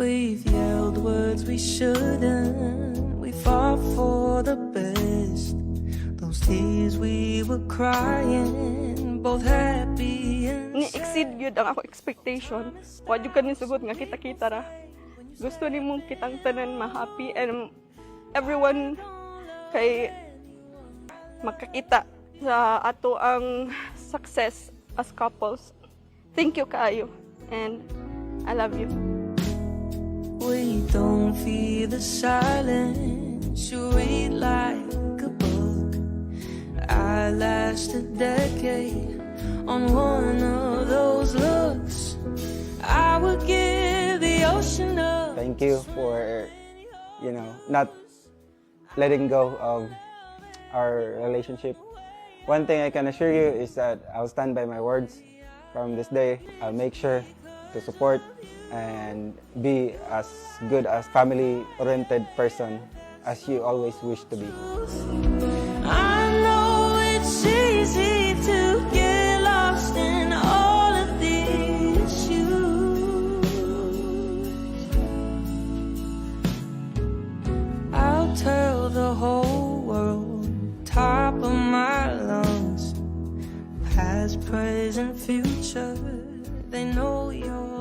We've yelled words we shouldn't. We fought for the best. Those tears we were crying, both happy and Ni-exceed yun ang ako expectation. Wad yung kanin sugod nga kita-kita ra. Gusto ni mong kitang tanan ma-happy and everyone kay makakita sa ato ang success as couples. Thank you kaayo and I love you. we don't feel the silence. You read like a book. I last a decade on one of those looks. I would give the ocean up. Thank you for, not letting go of our relationship. One thing I can assure you is that I'll stand by my words. From this day, I'll make sure to support and be as good as family-oriented person as you always wish to be. I know it's easy to get lost in all of the issues. I'll tell the whole world, top of my lungs, past, present, future, they know you're